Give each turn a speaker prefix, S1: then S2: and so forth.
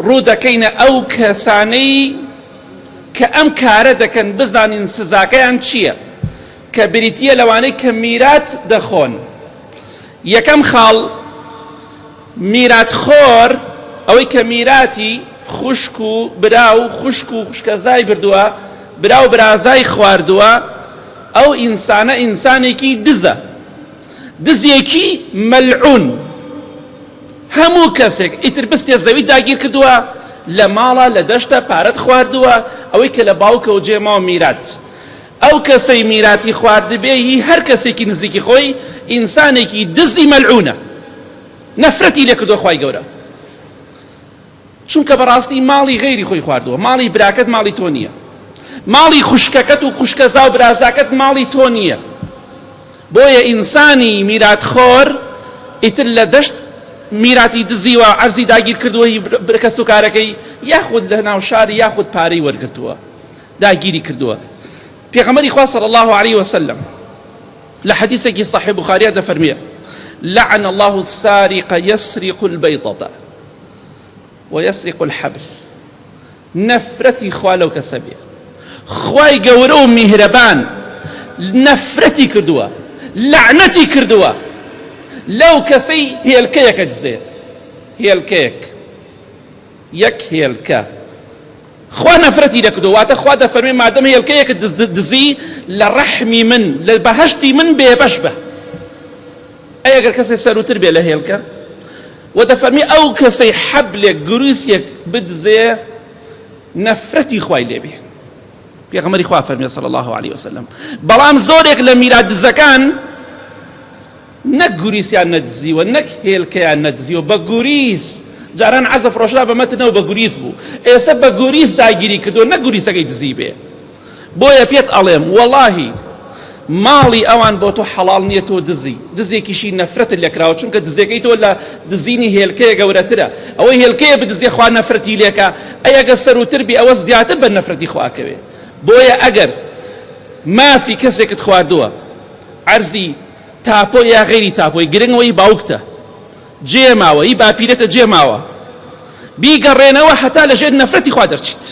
S1: ڕوودەکەینە ئەو کەسانەی کە ئەم کارە دەکەن بزانین سزاکەیان چییە، کە بریتیە لەوانەی کە میرات دەخۆن. یەکەم خاڵ میراتخۆر ئەوەی کە میراتی خوشک و برا و خوشک و خوشکەزای بردووە، برا و برازای خواردووە، ئەو ئینسانە ئینسانێکی دزە، دزیێکی مەلعون. هەموو کەسێک ئیتر بستێ زەوی داگیر کردووە، لە ماڵە لە دەشتە پارەت خواردووە، ئەوەی کە لە باوکە و جێماوە میرات. ئەو کەسەی میراتی خواردبێ هی هەر کەسێکی نزیکی خۆی ئینسانێکی دزی مەلعونە، نەفرەتی لێ کردووە خوای گەورە، چونکە بەڕاستی ماڵی غەیری خۆی خواردووە، ماڵی براکەت ماڵی تۆ نییە، ماڵی خوشکەکەت و خوشکەزا و برازاکەت ماڵی تۆ نییە. بۆیە ئینسانی میراتخۆر ئیتر لە دەشت میراتی دزیوە، عەرزی داگیر کردووە کەس و کارەکەی، یاخود لە ناو شاری یاخود پارەی وەرگرتووە داگیری کردووە. پێغەمبەری خوا صلی الله عليه وسلم لە حەدیثێکی صحیح بوخاریە دەفەرمێ: لعن الله السارق يسرق البيضة ويسرق الحبل. نفرتي خوا لەو کەسە بێ، خوای گەورە و میهرەبان نەفرەتی کردووە، لعنەتی کردووە لەو کەسەی هێلکەیەکە دزێ. هێلکەیەک، یەک هێلکە، خوا نەفرەتی لێ کردووە. واتە خوا دەفەرمێ مادەم هێلکەیەکە دزی لە ڕەحمی من، لە بەهەشتی من بێبەش بە. ئەگەر کەسێ سەروتر بێ لە هێلکە، و دەفەرمی ئەو کەسەی حەبلێک گروسێک بدزێ نەفرەتی خوای لێ بێ. پێغەمبەری خوا فەرمێ صلی الله عليه وسلم. بەڵام زۆرێک لە میرات دزەکان نەک گوریسیان نەدزیوە، نەک هێلکەیان نەدزیوە، بە گوریس. جاران عەزە فرۆشرا بە مەتنەوە بە گوریس بوو، ئێستا بە گوریس داگیری کردووە، نەک گوریسەکەی دزی بێ. بۆیە پێت ئەڵێم وەڵاهی ماڵی ئەوان بۆ تۆ حەڵاڵ نییە تۆ دزی، دزێکیشی نەفرەتت لێکراوە، چونکە دزەکەی تۆ لە دزینی هێلکەیە گەورەترە. ئەوەی هێلکەیە بدزێ خوا نەفرەتی لێکە، ئەگە سەروتر بی ئەوە زیاتر بە نەفرەتی خواکەوێ. بۆیە ئەگەر مافی کەسێکت خواردووە، عەرزی تاپۆ یا غەیری تاپۆی، گرنگەوەی باوکتە جێماوە، هی باپیرەتە جێماوە، بیگەڕێنەوە هەتا لەژێر نەفرەتی خوا دەرچیت.